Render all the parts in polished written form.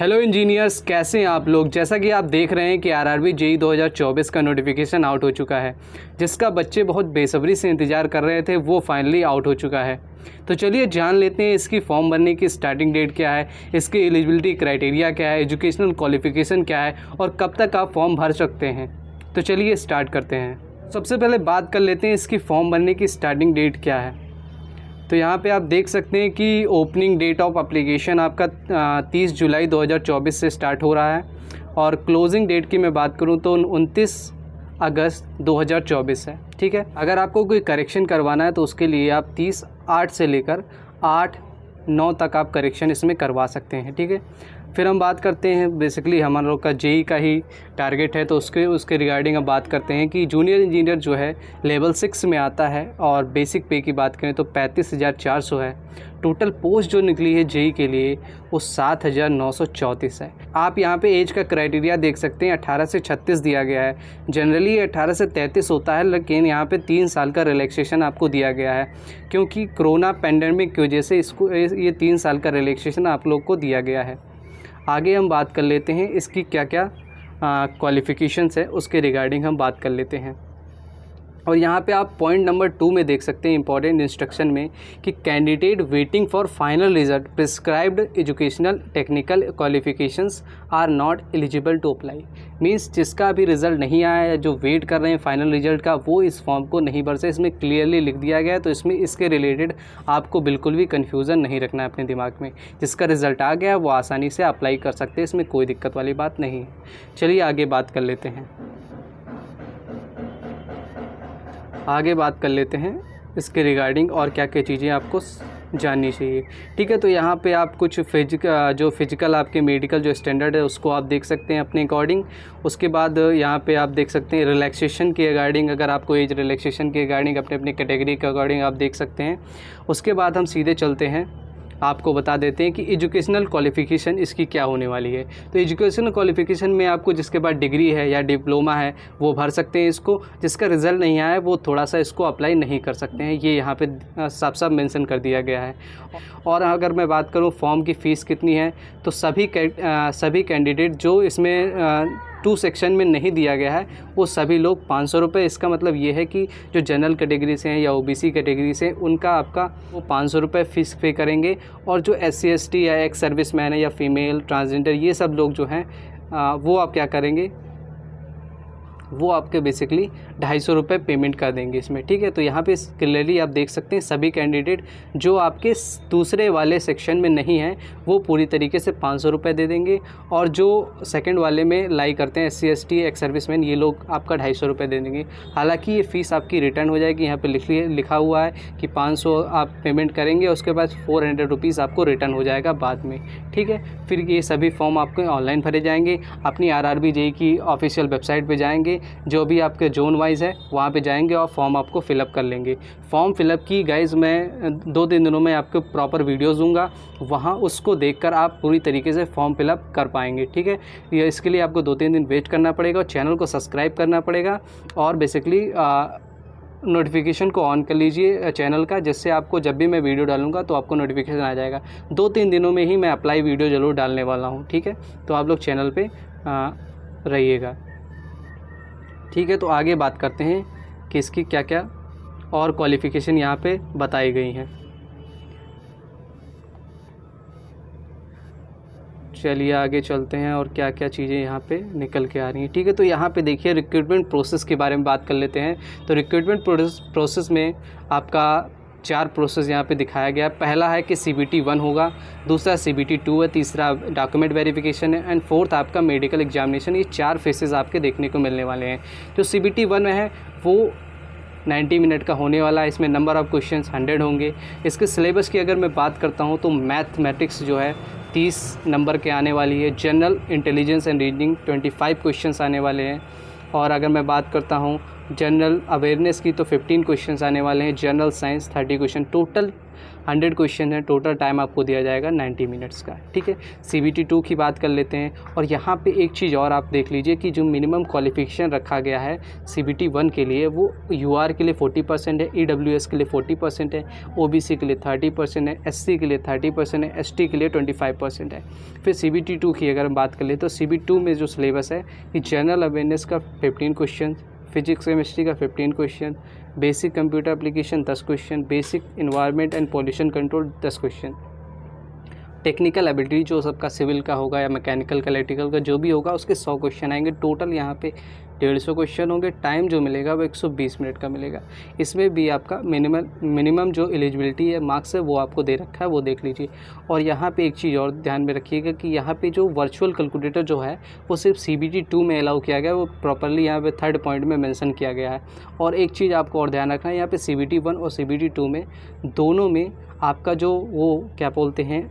Hello engineers, कैसे हैं आप लोग। जैसा कि आप देख रहे हैं कि आरआरबी जेईई 2024 का नोटिफिकेशन आउट हो चुका है, जिसका बच्चे बहुत बेसब्री से इंतज़ार कर रहे थे, वो फाइनली आउट हो चुका है। तो चलिए जान लेते हैं इसकी फॉर्म भरने की स्टार्टिंग डेट क्या है, इसकी एलिजिबिलिटी क्राइटेरिया क्या है, एजुकेशनल क्वालिफिकेशन क्या है और कब तक आप फॉर्म भर सकते हैं। तो चलिए स्टार्ट करते हैं। सबसे पहले बात कर लेते हैं इसकी फॉर्म भरने की स्टार्टिंग डेट क्या है। तो यहाँ पे आप देख सकते हैं कि ओपनिंग डेट ऑफ एप्लीकेशन आपका 30 जुलाई 2024 से स्टार्ट हो रहा है और क्लोजिंग डेट की मैं बात करूँ तो 29 अगस्त 2024 है। ठीक है, अगर आपको कोई करेक्शन करवाना है तो उसके लिए आप 30/8 से लेकर 8/9 तक आप करेक्शन इसमें करवा सकते हैं। ठीक है, फिर हम बात करते हैं, बेसिकली हमारा लोग का जेईई का ही टारगेट है तो उसके रिगार्डिंग हम बात करते हैं कि जूनियर इंजीनियर जो है लेवल 6 में आता है और बेसिक पे की बात करें तो 35,400 है। टोटल पोस्ट जो निकली है जेईई के लिए वो 7,934 है। आप यहाँ पे एज का क्राइटेरिया देख सकते हैं, 18 से 36 दिया गया है। जनरली 18 से 33 होता है, लेकिन यहाँ पे 3 साल का रिलैक्सेशन आपको दिया गया है, क्योंकि कोरोना पेंडेमिक की वजह से इसको ये 3 साल का रिलैक्सेशन आप लोग को दिया गया है। आगे हम बात कर लेते हैं इसकी क्या क्या क्वालिफ़िकेशंस है, उसके रिगार्डिंग हम बात कर लेते हैं। और यहाँ पे आप पॉइंट नंबर 2 में देख सकते हैं इंपॉर्टेंट इंस्ट्रक्शन में कि candidate waiting for final result prescribed educational technical qualifications are not eligible to apply. Means जिसका अभी रिज़ल्ट नहीं आया है, जो वेट कर रहे हैं फाइनल रिजल्ट का, वो इस फॉर्म को नहीं भर सकते। इसमें क्लियरली लिख दिया गया है, तो इसमें इसके रिलेटेड आपको बिल्कुल भी कन्फ्यूज़न नहीं रखना है अपने दिमाग में। जिसका रिज़ल्ट आ गया वो आसानी से अप्लाई कर सकते हैं, इसमें कोई दिक्कत वाली बात नहीं है। चलिए आगे बात कर लेते हैं। आगे बात कर लेते हैं इसके रिगार्डिंग और क्या क्या चीज़ें आपको जाननी चाहिए। ठीक है, तो यहाँ पे आप कुछ फिजिकल आपके मेडिकल जो स्टैंडर्ड है उसको आप देख सकते हैं अपने अकॉर्डिंग। उसके बाद यहाँ पे आप देख सकते हैं रिलैक्सेशन के रिगार्डिंग, अगर आपको एज रिलैक्सेशन के रिगार्डिंग अपने अपने कैटेगरी के अकॉर्डिंग आप देख सकते हैं। उसके बाद हम सीधे चलते हैं, आपको बता देते हैं कि एजुकेशनल क्वालिफ़िकेशन इसकी क्या होने वाली है। तो एजुकेशनल क्वालिफ़िकेशन में आपको जिसके पास डिग्री है या डिप्लोमा है वो भर सकते हैं इसको। जिसका रिज़ल्ट नहीं आया है वो थोड़ा सा इसको अप्लाई नहीं कर सकते हैं, ये यहाँ पे साफ साफ मेंशन कर दिया गया है। और अगर मैं बात करूँ फॉर्म की फ़ीस कितनी है, तो सभी कैंडिडेट जो इसमें 2 सेक्शन में नहीं दिया गया है वो सभी लोग 500 रुपये। इसका मतलब ये है कि जो जनरल कैटेगरी से हैं या ओबीसी कैटेगरी से, उनका आपका वो 500 रुपये फ़ीस पे करेंगे। और जो SC ST या एक्स सर्विसमैन है या फीमेल ट्रांसजेंडर, ये सब लोग जो हैं वो आप क्या करेंगे, वो आपके बेसिकली 250 रुपये पेमेंट कर देंगे इसमें। ठीक है, तो यहाँ पे क्लियरली आप देख सकते हैं सभी कैंडिडेट जो आपके दूसरे वाले सेक्शन में नहीं हैं वो पूरी तरीके से 500 रुपये दे देंगे, और जो सेकंड वाले में लाई करते हैं SC ST एक्स सर्विसमैन, ये लोग आपका 250 रुपये दे देंगे। हालांकि ये फ़ीस आपकी रिटर्न हो जाएगी, यहाँ पे लिखा हुआ है कि 500 आप पेमेंट करेंगे, उसके बाद 400 रुपीज़ आपको रिटर्न हो जाएगा बाद में। ठीक है, फिर ये सभी फॉर्म आपके ऑनलाइन भरे जाएंगे। अपनी आरआरबी जेईई की ऑफिशियल वेबसाइट पर जाएंगे, जो भी आपके जोन वाइज है वहाँ पे जाएंगे और फॉर्म आपको फिलअप कर लेंगे। फॉर्म फिलअप की गाइज़ मैं 2-3 दिनों में आपको प्रॉपर वीडियोस दूंगा, वहाँ उसको देखकर आप पूरी तरीके से फॉर्म फिलअप कर पाएंगे। ठीक है, ये इसके लिए आपको 2-3 दिन वेट करना पड़ेगा और चैनल को सब्सक्राइब करना पड़ेगा, और बेसिकली नोटिफिकेशन को ऑन कर लीजिए चैनल का, जिससे आपको जब भी मैं वीडियो डालूंगा तो आपको नोटिफिकेशन आ जाएगा। 2-3 दिनों में ही मैं अप्लाई वीडियो ज़रूर डालने वाला हूँ। ठीक है, तो आप लोग चैनल पर रहिएगा। ठीक है, तो आगे बात करते हैं कि इसकी क्या क्या और क्वालिफ़िकेशन यहाँ पे बताई गई हैं। चलिए आगे चलते हैं और क्या क्या चीज़ें यहाँ पे निकल के आ रही हैं। ठीक है, तो यहाँ पे देखिए रिक्रूटमेंट प्रोसेस के बारे में बात कर लेते हैं। तो रिक्रूटमेंट प्रोसेस में आपका 4 प्रोसेस यहाँ पे दिखाया गया है। पहला है कि CBT 1 होगा, दूसरा CBT 2 है, तीसरा डॉक्यूमेंट वेरिफिकेशन है, एंड फोर्थ आपका मेडिकल एग्जामिनेशन। ये 4 फेसेस आपके देखने को मिलने वाले हैं। जो CBT 1 में है वो 90 मिनट का होने वाला है। इसमें नंबर ऑफ़ क्वेश्चंस 100 होंगे। इसके सिलेबस की अगर मैं बात करता हूँ तो मैथमेटिक्स जो है 30 नंबर के आने वाली है। General intelligence and reasoning 25 questions आने वाले हैं। और अगर मैं बात करता हूँ जनरल अवेयरनेस की तो 15 क्वेश्चंस आने वाले हैं, general science 30 question, total 100 question है। टोटल टाइम आपको दिया जाएगा 90 मिनट्स का, ठीक है। CBT 2 की बात कर लेते हैं। और यहाँ पे एक चीज़ और आप देख लीजिए कि जो मिनिमम क्वालिफिकेशन रखा गया है CBT 1 के लिए, वो UR के लिए 40% है, EWS के लिए 40% है, OBC के लिए 30% है, SC के लिए 30% है, ST के लिए 25% है। फिर CBT 2 की अगर हम बात कर ले तो CBT 2 में जो सिलेबस है कि जनरल अवेयरनेस का 15 क्वेश्चन, फिजिक्स केमिस्ट्री का 15 question, basic computer application 10 question, basic environment and pollution control 10 question, technical ability जो सबका सिविल का होगा या मैकेनिकल का, इलेक्ट्रिकल का जो भी होगा उसके 100 क्वेश्चन आएंगे। टोटल यहाँ पे 150 क्वेश्चन होंगे। टाइम जो मिलेगा वो 120 मिनट का मिलेगा। इसमें भी आपका मिनिमम जो एलिजिबिलिटी है मार्क्स है वो आपको दे रखा है, वो देख लीजिए। और यहाँ पे एक चीज़ और ध्यान में रखिएगा कि यहाँ पे जो वर्चुअल कैलकुलेटर जो है वो सिर्फ CBT 2 में अलाउ किया गया है, वो प्रॉपरली यहाँ पे 3rd पॉइंट में मेंशन किया गया है। और एक चीज़ आपको और ध्यान रखना है, यहाँ पे CBT 1 और CBT 2 में दोनों में आपका जो वो क्या बोलते हैं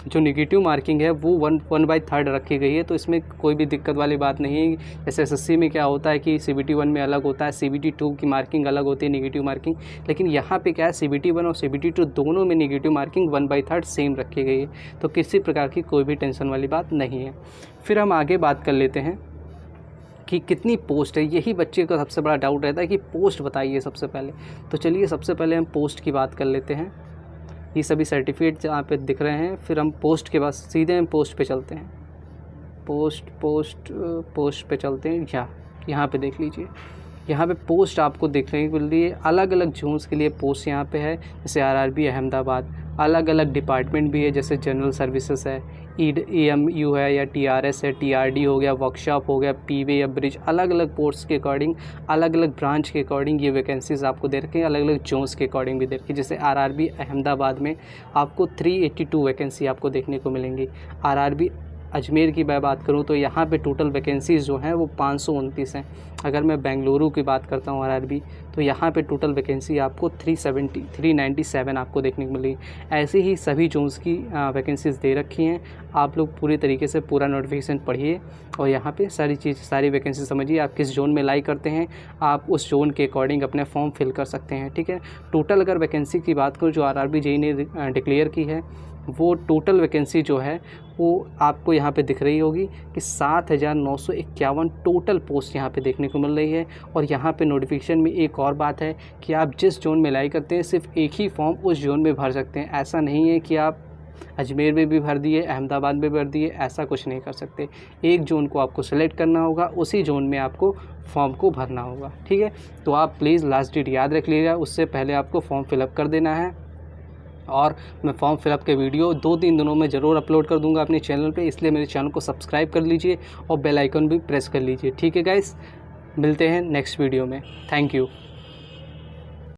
जो नेगेटिव मार्किंग है वो 1/3 रखी गई है। तो इसमें कोई भी दिक्कत वाली बात नहीं है। जैसे SSC में क्या होता है कि CBT 1 में अलग होता है, CBT 2 की मार्किंग अलग होती है, नेगेटिव मार्किंग। लेकिन यहाँ पे क्या है, CBT 1 और CBT 2 दोनों में नेगेटिव मार्किंग 1/3 सेम रखी गई है। तो किसी प्रकार की कोई भी टेंशन वाली बात नहीं है। फिर हम आगे बात कर लेते हैं कि कितनी पोस्ट है। यही बच्चे का सबसे बड़ा डाउट रहता है कि पोस्ट बताइए सबसे पहले। तो चलिए सबसे पहले हम पोस्ट की बात कर लेते हैं। ये सभी सर्टिफिकेट यहाँ पे दिख रहे हैं। फिर हम पोस्ट के बाद सीधे हम पोस्ट पे चलते हैं। पोस्ट पे चलते हैं। यहाँ पे देख लीजिए, यहाँ पे पोस्ट आपको देखने के लिए अलग अलग जोन्स के लिए पोस्ट यहाँ पे है। जैसे RRB अहमदाबाद, अलग अलग डिपार्टमेंट भी है, जैसे जनरल सर्विसेज है, EMU है या TRS है, TRD हो गया, वर्कशॉप हो गया, PV या ब्रिज। अलग अलग पोस्ट के अकॉर्डिंग, अलग अलग ब्रांच के अकॉर्डिंग ये वैकेंसीज़ आपको दे रखे हैं। अलग अलग जोन्स के अकॉर्डिंग भी दे रखी है। जैसे RRB अहमदाबाद में आपको 382 वैकेंसी आपको देखने को मिलेंगी। RRB अजमेर की मैं बात करूं तो यहाँ पे टोटल वैकेंसीज़ जो हैं वो 529 हैं। अगर मैं बेंगलुरु की बात करता हूँ RRB, तो यहाँ पे टोटल वैकेंसी आपको 397 आपको देखने को मिली। ऐसे ही सभी जोन्स की वैकेंसीज़ दे रखी हैं। आप लोग पूरी तरीके से पूरा नोटिफिकेशन पढ़िए और यहाँ पे सारी वैकेंसी समझिए। आप किस जोन में लाई करते हैं, आप उस जोन के अकॉर्डिंग अपने फॉर्म फिल कर सकते हैं, ठीक है। टोटल अगर वैकेंसी की बात करूँ जो RRB JEE ने डिक्लेयर की है, वो टोटल वैकेंसी जो है वो आपको यहाँ पे दिख रही होगी कि 7,951 टोटल पोस्ट यहाँ पे देखने को मिल रही है। और यहाँ पे नोटिफिकेशन में एक और बात है कि आप जिस जोन में अप्लाई करते हैं सिर्फ एक ही फॉर्म उस जोन में भर सकते हैं। ऐसा नहीं है कि आप अजमेर में भी भर दिए, अहमदाबाद में भर दिए, ऐसा कुछ नहीं कर सकते। एक जोन को आपको सेलेक्ट करना होगा, उसी जोन में आपको फॉर्म को भरना होगा, ठीक है। तो आप प्लीज़ लास्ट डेट याद रख लीजिएगा, उससे पहले आपको फॉर्म फिलअप कर देना है। और मैं फॉर्म फिलअप के वीडियो 2-3 दिनों में ज़रूर अपलोड कर दूंगा अपने चैनल पे, इसलिए मेरे चैनल को सब्सक्राइब कर लीजिए और बेल आइकन भी प्रेस कर लीजिए, ठीक है गाइस। मिलते हैं नेक्स्ट वीडियो में। Thank you.